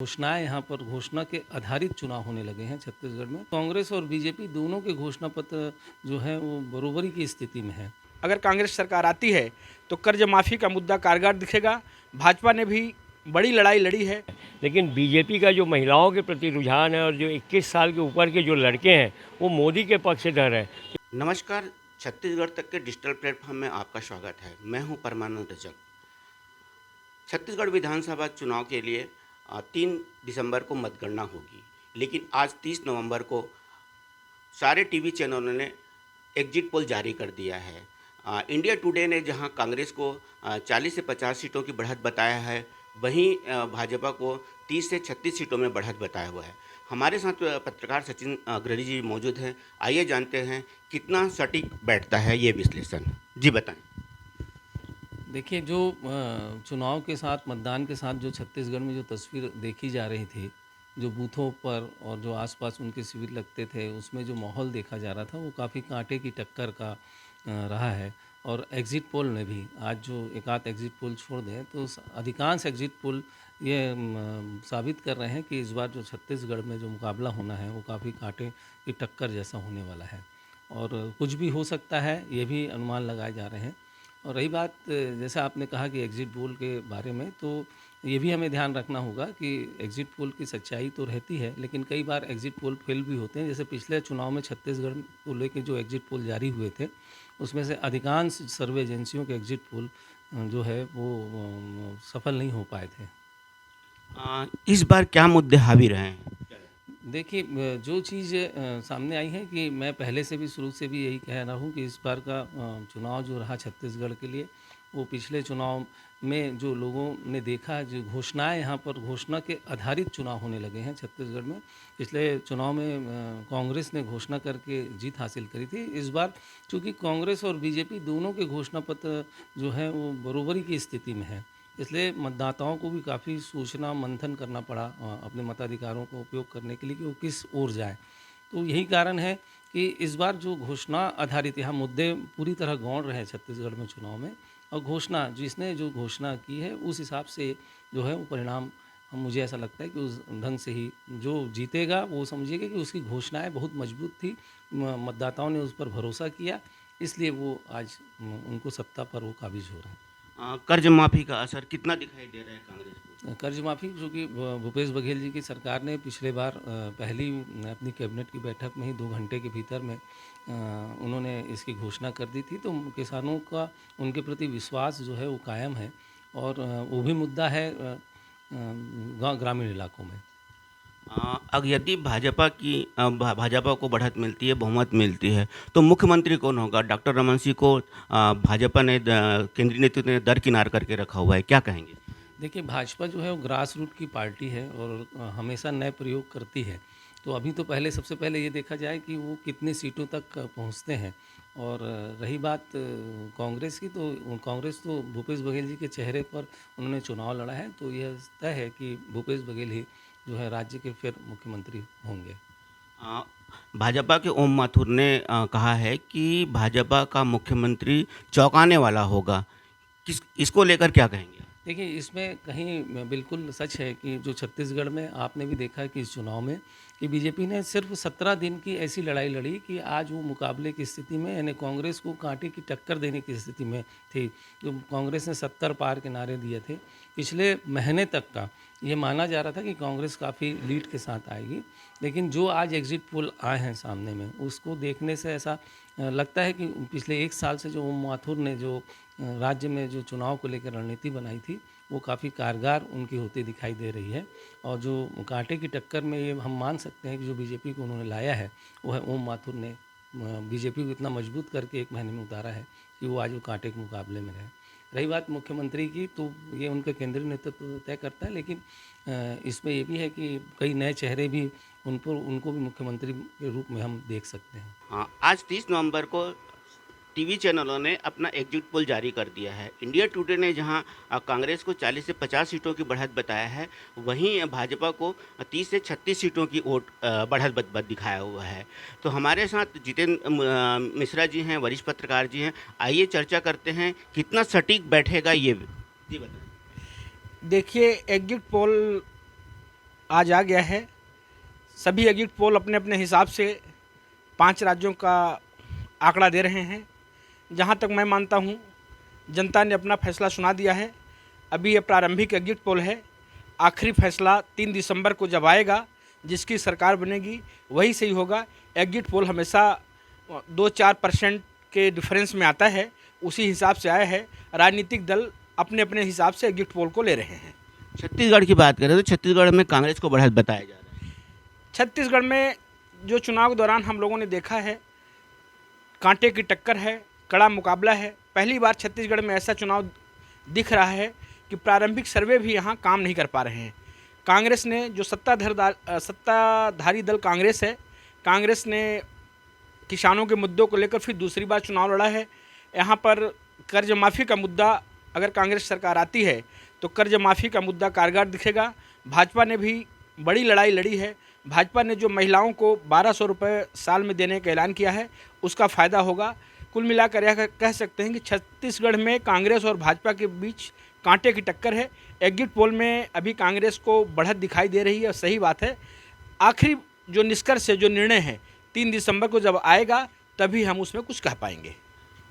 घोषणाएं यहाँ पर घोषणा के आधारित चुनाव होने लगे हैं छत्तीसगढ़ में। कांग्रेस और बीजेपी दोनों के घोषणा पत्र जो है वो बरोबरी की स्थिति में है। अगर कांग्रेस सरकार आती है तो कर्ज माफ़ी का मुद्दा कारगर दिखेगा। भाजपा ने भी बड़ी लड़ाई लड़ी है। लेकिन बीजेपी का जो महिलाओं के प्रति रुझान है और जो 21 साल के ऊपर के जो लड़के हैं वो मोदी के पक्षधर हैं। नमस्कार, छत्तीसगढ़ तक के डिजिटल प्लेटफॉर्म में आपका स्वागत है। मैं हूं परमानंद रजक। छत्तीसगढ़ विधानसभा चुनाव के लिए 3 दिसंबर को मतगणना होगी, लेकिन आज 30 नवंबर को सारे टीवी चैनलों ने एग्जिट पोल जारी कर दिया है। इंडिया टुडे ने जहां कांग्रेस को 40 से 50 सीटों की बढ़त बताया है, वहीं भाजपा को 30 से 36 सीटों में बढ़त बताया हुआ है। हमारे साथ पत्रकार सचिन अग्रणी जी मौजूद हैं। आइए जानते हैं कितना सटीक बैठता है ये विश्लेषण। जी बताएं। देखिए, जो चुनाव के साथ मतदान के साथ जो छत्तीसगढ़ में जो तस्वीर देखी जा रही थी, जो बूथों पर और जो आसपास उनके शिविर लगते थे, उसमें जो माहौल देखा जा रहा था वो काफ़ी कांटे की टक्कर का रहा है। और एग्ज़िट पोल में भी आज जो एक आध एग्ज़िट पोल छोड़ दें तो अधिकांश एग्ज़िट पोल ये साबित कर रहे हैं कि इस बार जो छत्तीसगढ़ में जो मुकाबला होना है वो काफ़ी कांटे की टक्कर जैसा होने वाला है और कुछ भी हो सकता है, ये भी अनुमान लगाए जा रहे हैं। और रही बात जैसा आपने कहा कि एग्ज़िट पोल के बारे में, तो ये भी हमें ध्यान रखना होगा कि एग्ज़िट पोल की सच्चाई तो रहती है, लेकिन कई बार एग्ज़िट पोल फेल भी होते हैं। जैसे पिछले चुनाव में छत्तीसगढ़ को लेके जो एग्ज़िट पोल जारी हुए थे, उसमें से अधिकांश सर्वे एजेंसियों के एग्ज़िट पोल जो है वो सफल नहीं हो पाए थे। इस बार क्या मुद्दे हावी रहे हैं? देखिए, जो चीज़ सामने आई है कि मैं पहले से भी शुरू से भी यही कह रहा हूँ कि इस बार का चुनाव जो रहा छत्तीसगढ़ के लिए, वो पिछले चुनाव में जो लोगों ने देखा, जो घोषणाएं यहाँ पर घोषणा के आधारित चुनाव होने लगे हैं छत्तीसगढ़ में। पिछले चुनाव में कांग्रेस ने घोषणा करके जीत हासिल करी थी। इस बार चूँकि कांग्रेस और बीजेपी दोनों के घोषणा पत्र जो है वो बरोबरी की स्थिति में है, इसलिए मतदाताओं को भी काफ़ी सोचना मंथन करना पड़ा अपने मताधिकारों का उपयोग करने के लिए कि वो किस ओर जाए। तो यही कारण है कि इस बार जो घोषणा आधारित यहाँ मुद्दे पूरी तरह गौण रहे छत्तीसगढ़ में चुनाव में, और घोषणा जिसने जो घोषणा की है उस हिसाब से जो है वो परिणाम मुझे ऐसा लगता है कि उस ढंग से ही जो जीतेगा वो समझिएगा कि उसकी घोषणाएं बहुत मजबूत थी, मतदाताओं ने उस पर भरोसा किया, इसलिए वो आज उनको सत्ता पर वो काबिज हो रहे हैं। कर्ज माफी का असर कितना दिखाई दे रहा है कांग्रेस को? कर्ज माफ़ी चूँकि भूपेश बघेल जी की सरकार ने पिछले बार पहली अपनी कैबिनेट की बैठक में ही 2 घंटे के भीतर में उन्होंने इसकी घोषणा कर दी थी, तो किसानों का उनके प्रति विश्वास जो है वो कायम है। और वो भी मुद्दा है ग्रामीण इलाकों में। अगर यदि भाजपा को बढ़त मिलती है, बहुमत मिलती है, तो मुख्यमंत्री कौन होगा? डॉक्टर रमन सिंह को भाजपा ने केंद्रीय नेतृत्व ने दरकिनार करके रखा हुआ है, क्या कहेंगे? देखिए, भाजपा जो है वो ग्रास रूट की पार्टी है और हमेशा नए प्रयोग करती है। तो अभी तो पहले सबसे पहले ये देखा जाए कि वो कितनी सीटों तक पहुँचते हैं। और रही बात कांग्रेस की, तो कांग्रेस तो भूपेश बघेल जी के चेहरे पर उन्होंने चुनाव लड़ा है, तो यह तय है कि भूपेश बघेल ही जो है राज्य के फिर मुख्यमंत्री होंगे। अ, भाजपा के ओम माथुर ने कहा है कि भाजपा का मुख्यमंत्री चौंकाने वाला होगा। इसको लेकर क्या कहेंगे? देखिए, इसमें कहीं बिल्कुल सच है कि जो छत्तीसगढ़ में आपने भी देखा है कि इस चुनाव में कि बीजेपी ने सिर्फ 17 दिन की ऐसी लड़ाई लड़ी कि आज वो मुकाबले की स्थिति में, यानी कांग्रेस को कांटे की टक्कर देने की स्थिति में थी। जो कांग्रेस ने 70 पार के नारे दिए थे, पिछले महीने तक का ये माना जा रहा था कि कांग्रेस काफ़ी लीड के साथ आएगी, लेकिन जो आज एग्जिट पोल आए हैं सामने में, उसको देखने से ऐसा लगता है कि पिछले 1 साल से जो ओम माथुर ने जो राज्य में जो चुनाव को लेकर रणनीति बनाई थी, वो काफ़ी कारगर उनकी होती दिखाई दे रही है। और जो कांटे की टक्कर में ये हम मान सकते हैं कि जो बीजेपी को उन्होंने लाया है, वो है ओम माथुर ने बीजेपी को इतना मजबूत करके 1 महीने में उतारा है कि वो आज वो कांटे के मुकाबले में रहे। रही बात मुख्यमंत्री की, तो ये उनका केंद्रीय नेतृत्व तय करता है, लेकिन इसमें ये भी है कि कई नए चेहरे भी उनको भी मुख्यमंत्री के रूप में हम देख सकते हैं। हाँ, आज 30 नवंबर को टीवी चैनलों ने अपना एग्जिट पोल जारी कर दिया है। इंडिया टुडे ने जहां कांग्रेस को 40 से 50 सीटों की बढ़त बताया है, वहीं भाजपा को 30 से 36 सीटों की बढ़त दिखाया हुआ है। तो हमारे साथ जितेंद्र मिश्रा जी हैं, वरिष्ठ पत्रकार जी हैं। आइए चर्चा करते हैं कितना सटीक बैठेगा ये। जी बताएं। देखिए, एग्जिट पोल आज आ गया है। सभी एग्जिट पोल अपने अपने हिसाब से 5 राज्यों का आंकड़ा दे रहे हैं। जहां तक मैं मानता हूं, जनता ने अपना फैसला सुना दिया है। अभी ये प्रारंभिक एग्जिट पोल है। आखिरी फैसला 3 दिसंबर को जब आएगा, जिसकी सरकार बनेगी वही सही होगा। एग्जिट पोल हमेशा 2-4% के डिफरेंस में आता है, उसी हिसाब से आया है। राजनीतिक दल अपने अपने हिसाब से एग्जिट पोल को ले रहे हैं। छत्तीसगढ़ की बात करें तो छत्तीसगढ़ में कांग्रेस को बढ़त बताया जा रहा है। छत्तीसगढ़ में जो चुनाव के दौरान हम लोगों ने देखा है, कांटे की टक्कर है, कड़ा मुकाबला है। पहली बार छत्तीसगढ़ में ऐसा चुनाव दिख रहा है कि प्रारंभिक सर्वे भी यहाँ काम नहीं कर पा रहे हैं। कांग्रेस ने जो सत्ताधारी दल कांग्रेस है, कांग्रेस ने किसानों के मुद्दों को लेकर फिर दूसरी बार चुनाव लड़ा है। यहाँ पर कर्ज माफ़ी का मुद्दा, अगर कांग्रेस सरकार आती है तो कर्ज माफ़ी का मुद्दा कारगर दिखेगा। भाजपा ने भी बड़ी लड़ाई लड़ी है। भाजपा ने जो महिलाओं को 1200 रुपये साल में देने का ऐलान किया है, उसका फ़ायदा होगा। कुल मिलाकर यह कह सकते हैं कि छत्तीसगढ़ में कांग्रेस और भाजपा के बीच कांटे की टक्कर है। एग्जिट पोल में अभी कांग्रेस को बढ़त दिखाई दे रही है, सही बात है। आखिरी जो निष्कर्ष है, जो निर्णय है, 3 दिसंबर को जब आएगा तभी हम उसमें कुछ कह पाएंगे।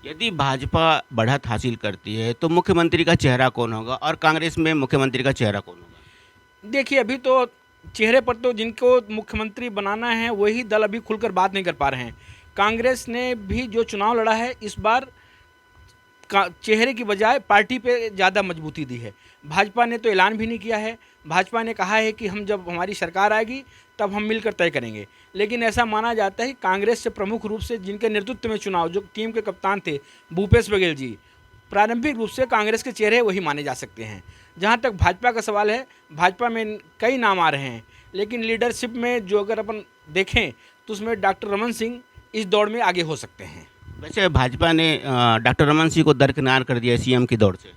यदि भाजपा बढ़त हासिल करती है तो मुख्यमंत्री का चेहरा कौन होगा और कांग्रेस में मुख्यमंत्री का चेहरा कौन होगा? देखिए, अभी तो चेहरे पर तो जिनको मुख्यमंत्री बनाना है वही दल अभी खुलकर बात नहीं कर पा रहे हैं। कांग्रेस ने भी जो चुनाव लड़ा है, इस बार चेहरे की बजाय पार्टी पे ज़्यादा मजबूती दी है। भाजपा ने तो ऐलान भी नहीं किया है। भाजपा ने कहा है कि हम जब हमारी सरकार आएगी तब हम मिलकर तय करेंगे। लेकिन ऐसा माना जाता है कि कांग्रेस से प्रमुख रूप से जिनके नेतृत्व में चुनाव, जो टीम के कप्तान थे भूपेश बघेल जी, प्रारंभिक रूप से कांग्रेस के चेहरे वही माने जा सकते हैं। जहाँ तक भाजपा का सवाल है, भाजपा में कई नाम आ रहे हैं, लेकिन लीडरशिप में जो अगर अपन देखें तो उसमें डॉक्टर रमन सिंह इस दौड़ में आगे हो सकते हैं। वैसे भाजपा ने डॉक्टर रमन सिंह को दरकिनार कर दिया सीएम की दौड़ से।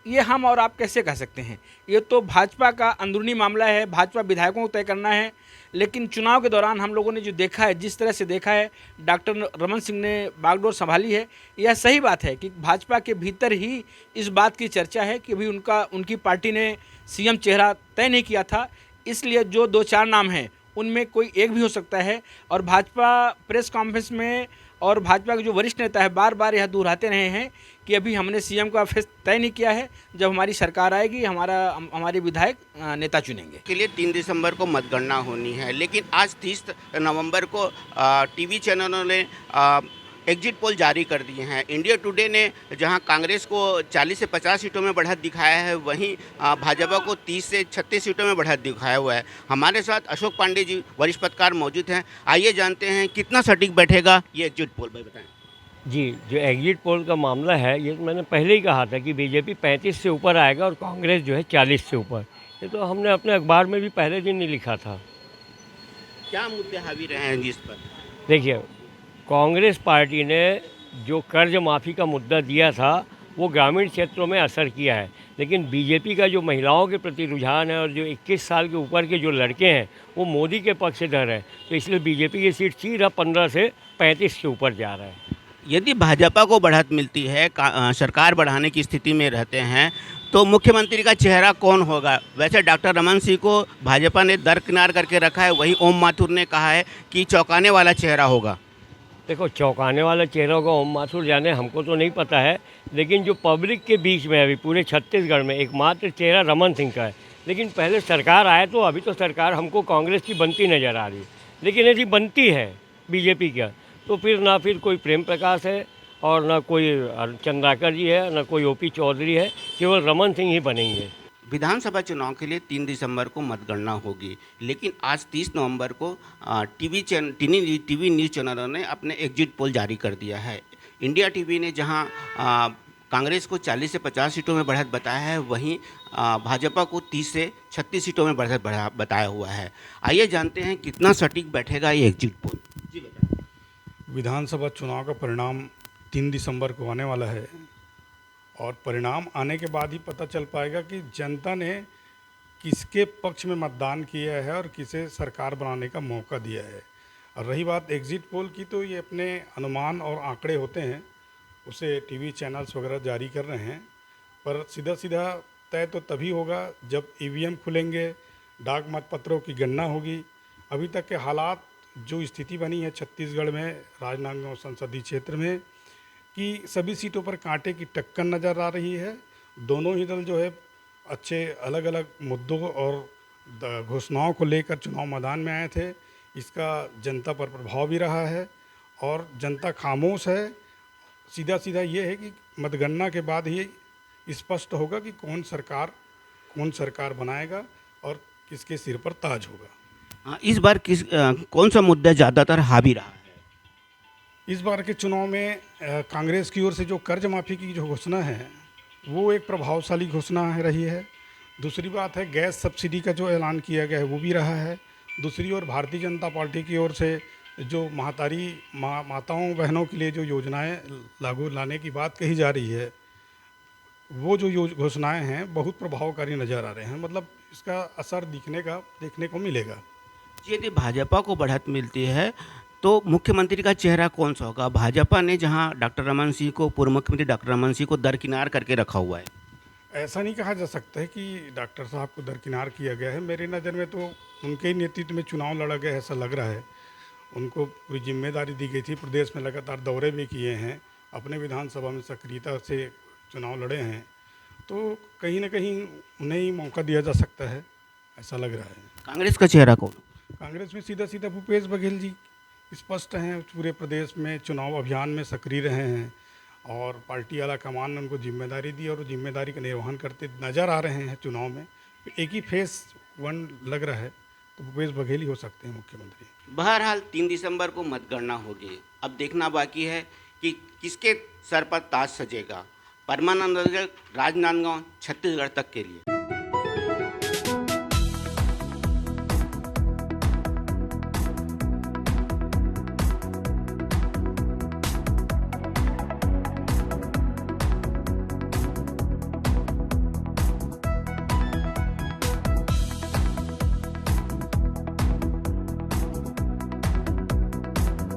ये हम और आप कैसे कह सकते हैं? ये तो भाजपा का अंदरूनी मामला है, भाजपा विधायकों को तय करना है। लेकिन चुनाव के दौरान हम लोगों ने जो देखा है, जिस तरह से देखा है, डॉक्टर रमन सिंह ने बागडोर संभाली है। यह सही बात है कि भाजपा के भीतर ही इस बात की चर्चा है कि अभी उनकी पार्टी ने सीएम चेहरा तय नहीं किया था, इसलिए जो 2-4 नाम हैं उनमें कोई एक भी हो सकता है। और भाजपा प्रेस कॉन्फ्रेंस में और भाजपा के जो वरिष्ठ नेता है बार बार यह दोहराते रहे हैं कि अभी हमने सीएम का फेस तय नहीं किया है, जब हमारी सरकार आएगी हमारे विधायक नेता चुनेंगे। के लिए 3 दिसंबर को मतगणना होनी है, लेकिन आज 30 नवंबर को टीवी चैनलों ने एग्जिट पोल जारी कर दिए हैं। इंडिया टुडे ने जहां कांग्रेस को 40 से 50 सीटों में बढ़त दिखाया है, वहीं भाजपा को 30 से 36 सीटों में बढ़त दिखाया हुआ है। हमारे साथ अशोक पांडे जी वरिष्ठ पत्रकार मौजूद हैं। आइए जानते हैं कितना सटीक बैठेगा ये एग्जिट पोल, भाई बताएं। जी, जो एग्जिट पोल का मामला है, ये मैंने पहले ही कहा था कि बीजेपी 35 से ऊपर आएगा और कांग्रेस जो है 40 से ऊपर। ये तो हमने अपने अखबार में भी पहले दिन ही लिखा था। क्या मुद्दे हावी रहे हैं जिस पर? देखिए, कांग्रेस पार्टी ने जो कर्ज माफ़ी का मुद्दा दिया था वो ग्रामीण क्षेत्रों में असर किया है, लेकिन बीजेपी का जो महिलाओं के प्रति रुझान है और जो 21 साल के ऊपर के जो लड़के हैं वो मोदी के पक्षधर हैं, तो इसलिए बीजेपी की सीट सीधा 15 से 35 के ऊपर जा रहा है। यदि भाजपा को बढ़त मिलती है, सरकार बढ़ाने की स्थिति में रहते हैं, तो मुख्यमंत्री का चेहरा कौन होगा? वैसे डॉक्टर रमन सिंह को भाजपा ने दरकिनार करके रखा है, वहीं ओम माथुर ने कहा है कि चौंकाने वाला चेहरा होगा। देखो, चौंकाने वाला चेहरा होगा ओम माथुर जाने, हमको तो नहीं पता है, लेकिन जो पब्लिक के बीच में अभी पूरे छत्तीसगढ़ में एकमात्र चेहरा रमन सिंह का है। लेकिन पहले सरकार आए तो अभी तो सरकार हमको कांग्रेस की बनती नज़र आ रही, लेकिन यदि बनती है बीजेपी का तो फिर ना फिर कोई प्रेम प्रकाश है और ना कोई चंद्राकर जी है, ना कोई ओपी चौधरी है, केवल रमन सिंह ही बनेंगे। विधानसभा चुनाव के लिए 3 दिसंबर को मतगणना होगी, लेकिन आज 30 नवंबर को टीवी न्यूज़ चैनलों ने अपने एग्जिट पोल जारी कर दिया है। इंडिया टीवी ने जहां कांग्रेस को 40 से 50 सीटों में बढ़त बताया है, वहीं भाजपा को 30 से 36 सीटों में बढ़त बताया हुआ है। आइए जानते हैं कितना सटीक बैठेगा ये एग्जिट पोल। जी बताएं। विधानसभा चुनाव का परिणाम 3 दिसंबर को आने वाला है और परिणाम आने के बाद ही पता चल पाएगा कि जनता ने किसके पक्ष में मतदान किया है और किसे सरकार बनाने का मौका दिया है। और रही बात एग्जिट पोल की, तो ये अपने अनुमान और आंकड़े होते हैं, उसे टीवी चैनल्स वगैरह जारी कर रहे हैं, पर सीधा सीधा तय तो तभी होगा जब ईवीएम खुलेंगे, डाक मतपत्रों की गणना होगी। अभी तक के हालात जो स्थिति बनी है छत्तीसगढ़ में राजनांदगांव संसदीय क्षेत्र में कि सभी सीटों पर कांटे की टक्कर नज़र आ रही है। दोनों ही दल जो है अच्छे अलग अलग मुद्दों और घोषणाओं को लेकर चुनाव मैदान में आए थे। इसका जनता पर प्रभाव भी रहा है और जनता खामोश है। सीधा सीधा ये है कि मतगणना के बाद ही स्पष्ट होगा कि कौन सरकार बनाएगा और किसके सिर पर ताज होगा। हाँ, इस बार कौन सा मुद्दा ज़्यादातर हावी रहा है? इस बार के चुनाव में कांग्रेस की ओर से जो कर्ज माफ़ी की जो घोषणा है वो एक प्रभावशाली घोषणा रही है। दूसरी बात है गैस सब्सिडी का जो ऐलान किया गया है वो भी रहा है। दूसरी ओर भारतीय जनता पार्टी की ओर से जो माताओं बहनों के लिए जो योजनाएं लागू लाने की बात कही जा रही है वो जो घोषणाएं हैं बहुत प्रभावकारी नज़र आ रहे हैं। मतलब इसका असर देखने को मिलेगा। यदि भाजपा को बढ़त मिलती है तो मुख्यमंत्री का चेहरा कौन सा होगा? भाजपा ने जहां डॉक्टर रमन सिंह को, पूर्व मुख्यमंत्री डॉक्टर रमन सिंह को दरकिनार करके रखा हुआ है। ऐसा नहीं कहा जा सकता है कि डॉक्टर साहब को दरकिनार किया गया है। मेरी नज़र में तो उनके ही नेतृत्व में चुनाव लड़ा गया ऐसा लग रहा है। उनको पूरी जिम्मेदारी दी गई थी। प्रदेश में लगातार दौरे भी किए हैं, अपने विधानसभा में सक्रियता से चुनाव लड़े हैं, तो कहीं ना कहीं उन्हें ही मौका दिया जा सकता है ऐसा लग रहा है। कांग्रेस का चेहरा कौन? कांग्रेस में सीधा सीधा भूपेश बघेल जी स्पष्ट हैं। पूरे प्रदेश में चुनाव अभियान में सक्रिय रहे हैं और पार्टी आला कमान ने उनको जिम्मेदारी दी और जिम्मेदारी का निर्वहन करते नज़र आ रहे हैं चुनाव में। एक ही फेस वन लग रहा है, तो भूपेश बघेल ही हो सकते हैं मुख्यमंत्री। बहरहाल 3 दिसंबर को मतगणना होगी। अब देखना बाकी है कि किसके सर पर ताज सजेगा। परमानंद रजक, राजनांदगांव, छत्तीसगढ़ तक के लिए।